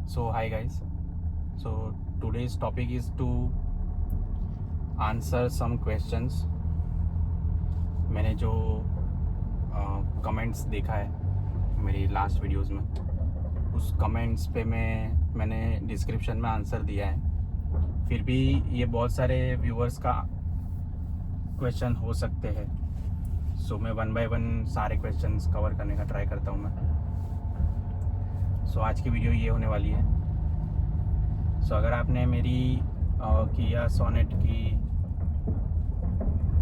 So hi guys. So today's topic is to answer some questions. मैंने जो comments देखा है मेरी लास्ट वीडियोस में, उस कमेंट्स पे मैंने डिस्क्रिप्शन में आंसर दिया है। फिर भी ये बहुत सारे व्यूअर्स का क्वेश्चन हो सकते हैं, सो मैं 1 बाय 1 सारे क्वेश्चंस कवर करने का ट्राई करता हूँ मैं। सो आज की वीडियो ये होने वाली है। सो अगर आपने मेरी किया सोनेट की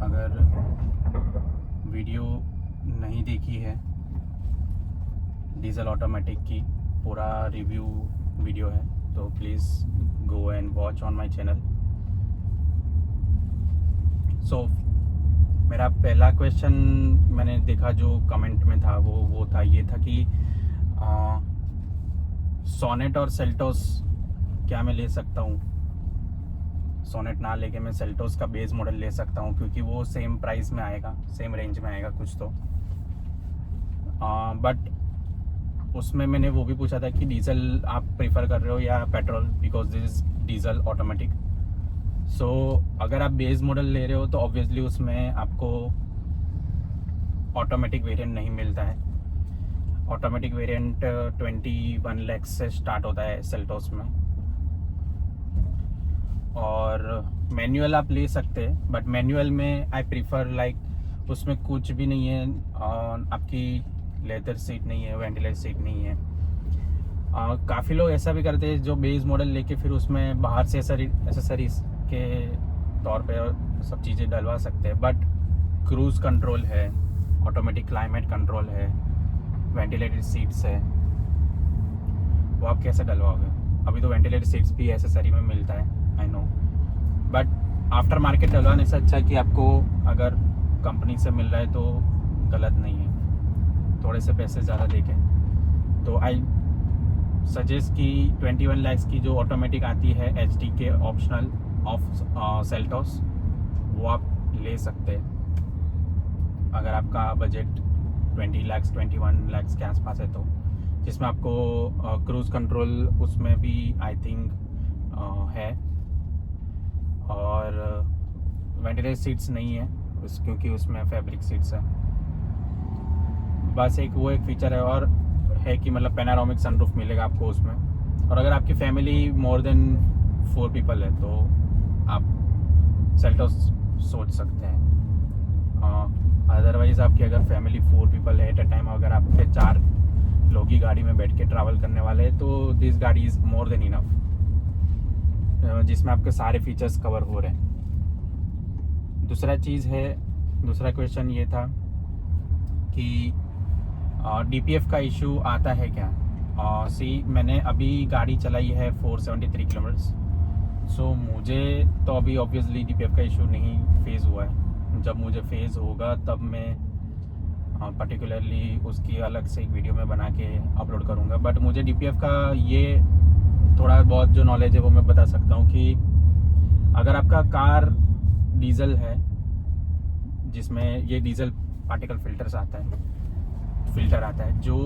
अगर वीडियो नहीं देखी है, डीजल ऑटोमेटिक की पूरा रिव्यू वीडियो है, तो please go and watch on my channel. So मेरा पहला क्वेश्चन मैंने देखा जो कमेंट में था वो था ये था कि सोनेट और सेल्टोस क्या मैं ले सकता हूँ। सोनेट ना लेके मैं सेल्टोस का बेस मॉडल ले सकता हूँ, क्योंकि वो सेम प्राइस में आएगा, सेम रेंज में आएगा कुछ तो। बट उसमें मैंने वो भी पूछा था कि डीजल आप प्रेफर कर रहे हो या petrol, because this is diesel automatic. So अगर आप बेस मॉडल ले रहे हो तो ऑब्वियसली उसमें आपको ऑटोमेटिक वेरिएंट नहीं मिलता है। ऑटोमेटिक वेरिएंट 21 लाख से स्टार्ट होता है सेल्टोस में, और मैनुअल आप ले सकते हैं, बट मैनुअल में आई प्रीफर लाइक उसमें कुछ भी नहीं है। आपकी लेदर सीट नहीं है, वेंटिलेटर सीट नहीं है। काफ़ी लोग ऐसा भी करते हैं जो बेस मॉडल लेके फिर उसमें बाहर से एसेसरीज के तौर पे सब चीज़ें डलवा सकते हैं, बट क्रूज़ कंट्रोल है, ऑटोमेटिक क्लाइमेट कंट्रोल है, वेंटिलेटेड सीट्स है, वो आप कैसे डलवाओगे। अभी तो वेंटिलेटेड सीट्स भी एसेसरी में मिलता है, I know, but after market डलवाने से अच्छा कि आपको अगर कंपनी से मिल रहा है तो गलत नहीं है, थोड़े से पैसे ज़्यादा देके। तो आई सजेस्ट कि 21 लाख की जो ऑटोमेटिक आती है HD के ऑप्शनल ऑफ सेल्टोस, वो आप ले सकते हैं अगर आपका बजट 20 लाख 21 लाख के आसपास है, तो जिसमें आपको क्रूज़ कंट्रोल उसमें भी आई थिंक है, और वेंटिलेटेड सीट्स नहीं है क्योंकि उसमें फैब्रिक सीट्स है। बस एक फीचर है और है कि मतलब पैनारोमिक सनरूफ मिलेगा आपको उसमें। और अगर आपकी फैमिली मोर देन 4 पीपल है तो आप सेल्टोस सोच सकते हैं। अदरवाइज़ आपकी अगर फैमिली 4 पीपल है एट अ टाइम, अगर आपके 4 लोग ही गाड़ी में बैठ के ट्रैवल करने वाले हैं, तो दिस गाड़ी इज़ मोर देन इनफ, जिसमें आपके सारे फीचर्स कवर हो रहे हैं। दूसरा क्वेश्चन ये था कि DPF का इशू आता है क्या। मैंने अभी गाड़ी चलाई है 473 किलोमीटर्स, सो मुझे तो अभी ऑब्वियसली DPF का इशू नहीं फेस हुआ है। जब मुझे फेस होगा तब मैं पर्टिकुलरली उसकी अलग से एक वीडियो में बना के अपलोड करूँगा। बट मुझे DPF का ये थोड़ा बहुत जो नॉलेज है वो मैं बता सकता हूँ कि अगर आपका कार डीजल है, जिसमें ये डीजल पार्टिकल फिल्टर आता है, जो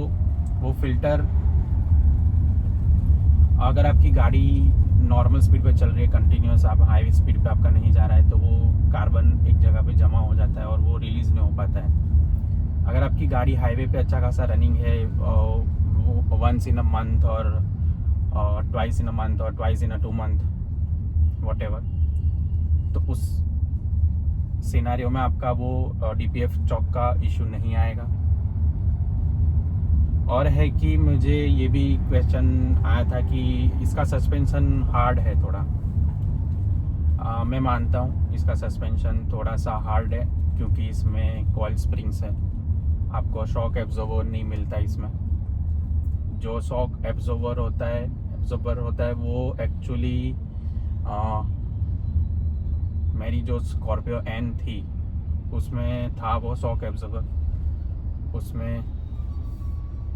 वो फिल्टर अगर आपकी गाड़ी नॉर्मल स्पीड पे चल रही है, कंटिन्यूस, आप हाई स्पीड पे आपका नहीं जा रहा है, तो वो कार्बन एक जगह पे जमा हो जाता है और वो रिलीज़ नहीं हो पाता है। अगर आपकी गाड़ी हाईवे पे अच्छा खासा रनिंग है, वो वंस इन अ मंथ और ट्वाइस इन अ मंथ और twice in a 2 month whatever, तो उस सिनेरियो में आपका वो DPF चौक का इशू नहीं आएगा। और है कि मुझे ये भी क्वेश्चन आया था कि इसका सस्पेंशन हार्ड है थोड़ा। मैं मानता हूँ इसका सस्पेंशन थोड़ा सा हार्ड है, क्योंकि इसमें कॉइल स्प्रिंग्स है, आपको शॉक एब्जॉर्बर नहीं मिलता इसमें। जो शॉक एब्जॉर्बर होता है वो एक्चुअली मेरी जो स्कॉर्पियो N थी उसमें था वो शॉक एब्जॉर्बर उसमें,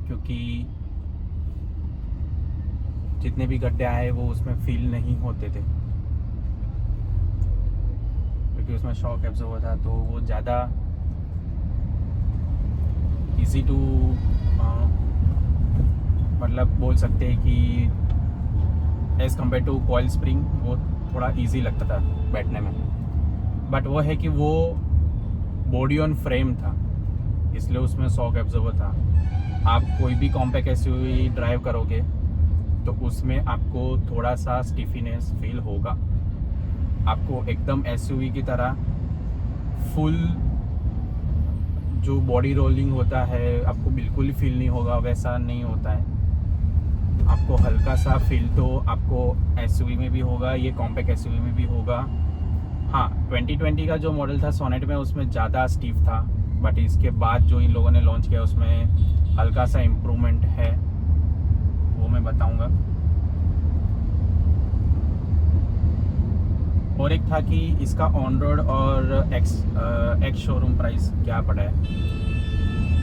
क्योंकि जितने भी गड्ढे आए वो उसमें फील नहीं होते थे, क्योंकि उसमें शॉक एब्जॉर्बर था, तो वो ज़्यादा इजी टू मतलब बोल सकते हैं कि as compare to coil spring वो थोड़ा इजी लगता था बैठने में। बट वो है कि वो बॉडी ऑन फ्रेम था, इसलिए उसमें शॉक एब्जॉर्बर था। आप कोई भी कॉम्पैक्ट एसयूवी ड्राइव करोगे तो उसमें आपको थोड़ा सा स्टिफीनेस फील होगा। आपको एकदम एसयूवी की तरह फुल जो बॉडी रोलिंग होता है आपको बिल्कुल फील नहीं होगा, वैसा नहीं होता है। आपको हल्का सा फील तो आपको एसयूवी में भी होगा, ये कॉम्पैक्ट एसयूवी में भी होगा। हाँ, 2020 का जो मॉडल था सोनेट में उसमें ज़्यादा स्टीफ था, बट इसके बाद जो इन लोगों ने लॉन्च किया उसमें हल्का सा इम्प्रूवमेंट है, वो मैं बताऊंगा। और एक था कि इसका ऑन रोड और एक्स शोरूम प्राइस क्या पड़ा है।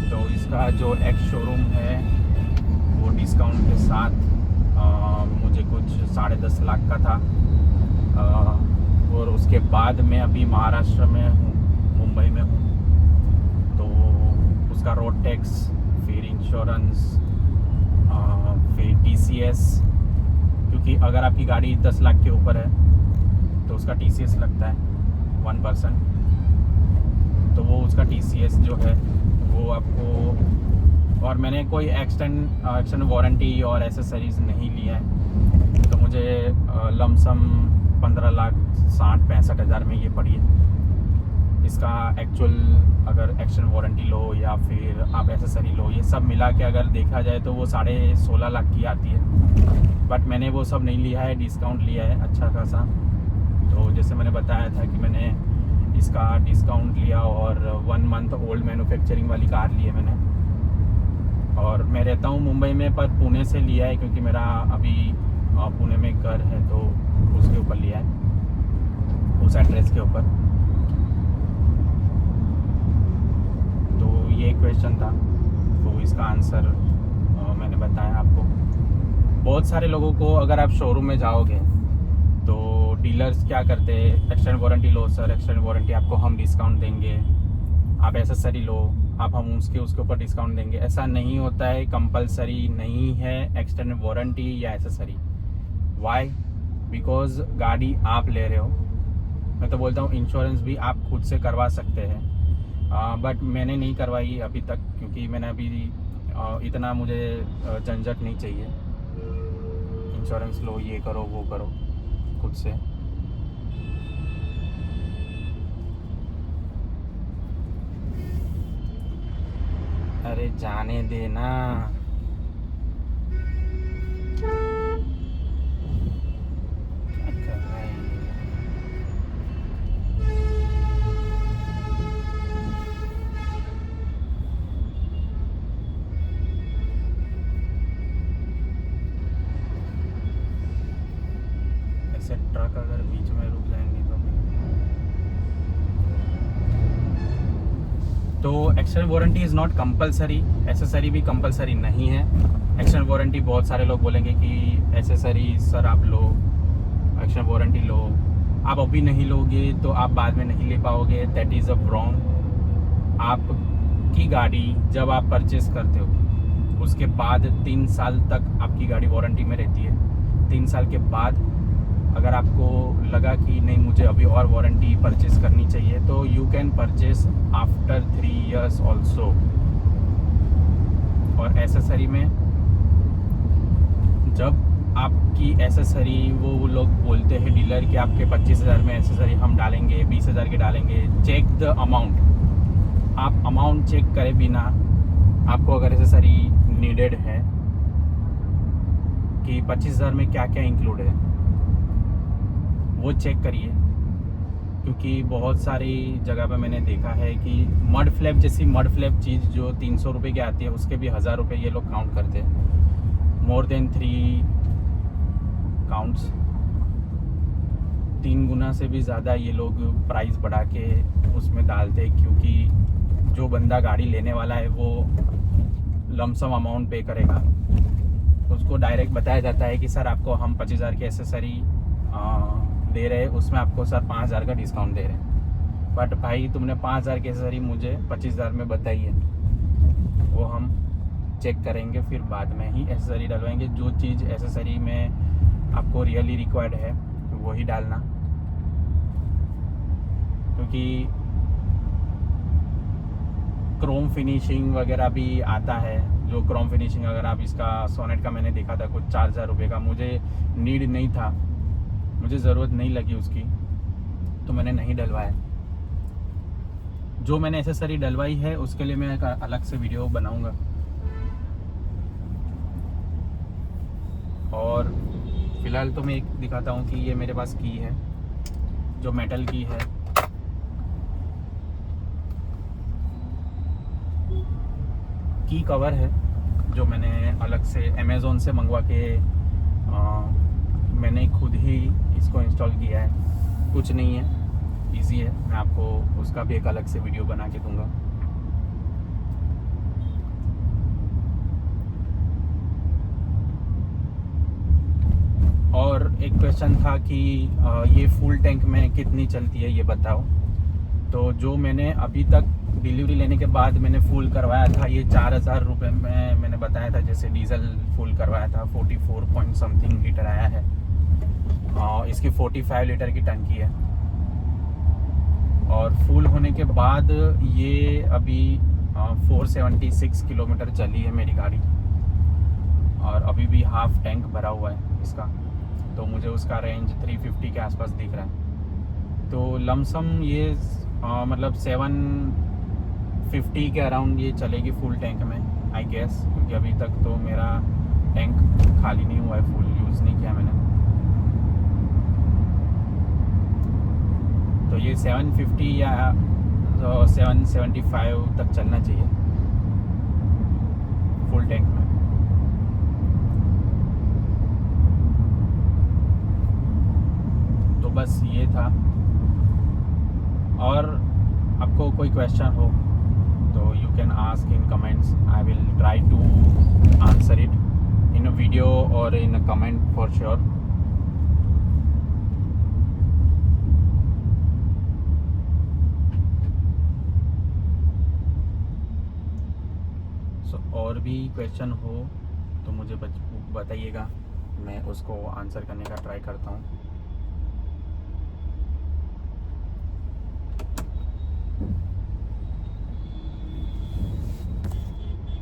तो इसका जो एक्स शोरूम है वो डिस्काउंट के साथ मुझे कुछ 10.5 लाख का था। और उसके बाद मैं अभी महाराष्ट्र में हूँ, मुंबई में हूँ, तो उसका रोड टैक्स, फिर इंश्योरेंस, फिर TCS, क्योंकि अगर आपकी गाड़ी 10 लाख के ऊपर है तो उसका TCS लगता है 1%। तो वो उसका TCS जो है वो आपको, और मैंने कोई एक्सटेंड वारंटी और एसेसरीज नहीं लिया है, तो मुझे लमसम 15,60,65,000 में ये पड़ी है। इसका एक्चुअल अगर एक्सटेंड वारंटी लो या फिर आप एसेसरी लो, ये सब मिला के अगर देखा जाए तो वो 16.5 लाख की आती है। बट मैंने वो सब नहीं लिया है, डिस्काउंट लिया है अच्छा खासा। तो जैसे मैंने बताया था कि मैंने इसका डिस्काउंट लिया और 1 मंथ ओल्ड मैन्युफैक्चरिंग वाली कार ली है मैंने। और मैं रहता हूँ मुंबई में, पर पुणे से लिया है क्योंकि मेरा अभी पुणे में घर है, तो उसके ऊपर लिया है, उस एड्रेस के ऊपर। तो ये क्वेश्चन था, तो इसका आंसर मैंने बताया आपको। बहुत सारे लोगों को, अगर आप शोरूम में जाओगे तो डीलर्स क्या करते हैं, एक्सटेंड वारंटी लो सर, एक्सटेंड वारंटी आपको हम डिस्काउंट देंगे, आप एसेसरी लो, आप हम उसके ऊपर डिस्काउंट देंगे। ऐसा नहीं होता है, कंपलसरी नहीं है एक्सटेंड वारंटी या एसेसरी। वाई? बिकॉज गाड़ी आप ले रहे हो। मैं तो बोलता हूँ इंश्योरेंस भी आप खुद से करवा सकते हैं, बट मैंने नहीं करवाई अभी तक, क्योंकि मैंने अभी इतना मुझे झंझट नहीं चाहिए। इंश्योरेंस लो, ये करो, वो करो खुद से। अरे जाने देना। क्या कर रहा है ये? ऐसे ट्रक अगर बीच में रुक जाएंगे तो extend warranty is not compulsory, accessory भी कंपलसरी नहीं है। एक्सटेंड वारंटी बहुत सारे लोग बोलेंगे कि एसेसरी सर आप लो, एक्सटेंड वारंटी लो। आप अभी नहीं लोगे तो आप बाद में नहीं ले पाओगे, दैट इज़ अ रॉन्ग। आपकी गाड़ी जब आप परचेस करते हो उसके बाद 3 साल तक आपकी गाड़ी वारंटी में रहती है। 3 साल के बाद अगर आपको लगा कि नहीं मुझे अभी और वारंटी परचेस करनी चाहिए, तो you can purchase after 3 years also. और एसेसरी में जब आपकी एसेसरी, वो लोग बोलते हैं डीलर कि आपके 25,000 में एसेसरी हम डालेंगे, 20,000 के डालेंगे, चेक द अमाउंट। आप अमाउंट चेक करे बिना आपको अगर एसेसरी नीडेड है कि 25,000 में क्या क्या इंक्लूड है, वो चेक करिए। क्योंकि बहुत सारी जगह पे मैंने देखा है कि मड फ्लैप जैसी मड फ्लैप चीज़ जो 300 रुपये की आती है उसके भी 1000 रुपये ये लोग काउंट करते हैं। मोर देन 3 काउंट्स, 3 गुना से भी ज़्यादा ये लोग प्राइस बढ़ा के उसमें डालते हैं, क्योंकि जो बंदा गाड़ी लेने वाला है वो लमसम अमाउंट पे करेगा। उसको डायरेक्ट बताया जाता है कि सर आपको हम 25,000 की एसेसरी दे रहे हैं, उसमें आपको सर 5,000 का डिस्काउंट दे रहे हैं। बट भाई तुमने 5,000 की एसेसरी मुझे 25,000 में बताई है, वो हम चेक करेंगे, फिर बाद में ही एसेसरी डलवाएंगे। जो चीज़ एसेसरी में आपको रियली रिक्वायर्ड है वही डालना, क्योंकि क्रोम फिनिशिंग वगैरह भी आता है। जो क्रोम फिनिशिंग अगर आप इसका सोनेट का मैंने देखा था कुछ 4000 रुपये का, मुझे नीड नहीं था, मुझे ज़रूरत नहीं लगी उसकी, तो मैंने नहीं डलवाया। जो मैंने एसेसरी डलवाई है उसके लिए मैं एक अलग से वीडियो बनाऊंगा। और फिलहाल तो मैं एक दिखाता हूँ कि ये मेरे पास की है, जो मेटल की है। की कवर है जो मैंने अलग से अमेज़ोन से मंगवा के मैंने खुद ही इसको इंस्टॉल किया है। कुछ नहीं है, इजी है। मैं आपको उसका भी एक अलग से वीडियो बना के दूंगा। और एक क्वेश्चन था कि ये फुल टैंक में कितनी चलती है ये बताओ। तो जो मैंने अभी तक डिलीवरी लेने के बाद मैंने फुल करवाया था, ये 4000 रुपये में मैंने बताया था। जैसे डीजल फुल करवाया था 44 पॉइंट समथिंग लीटर आया है, और इसकी 45 लीटर की टंकी है। और फुल होने के बाद ये अभी 476 किलोमीटर चली है मेरी गाड़ी, और अभी भी हाफ टैंक भरा हुआ है इसका। तो मुझे उसका रेंज 350 के आसपास दिख रहा है। तो लमसम ये मतलब 750 के अराउंड ये चलेगी फुल टैंक में आई गेस, क्योंकि अभी तक तो मेरा टैंक खाली नहीं हुआ है, फुल यूज़ नहीं किया मैंने। तो ये 750 या 775 तक चलना चाहिए फुल टैंक में। तो बस ये था। और आपको कोई क्वेश्चन हो तो you can ask in comments, I will try to answer it in a video और in a comment for sure. और भी क्वेश्चन हो तो मुझे बताइएगा, मैं उसको आंसर करने का ट्राई करता हूँ।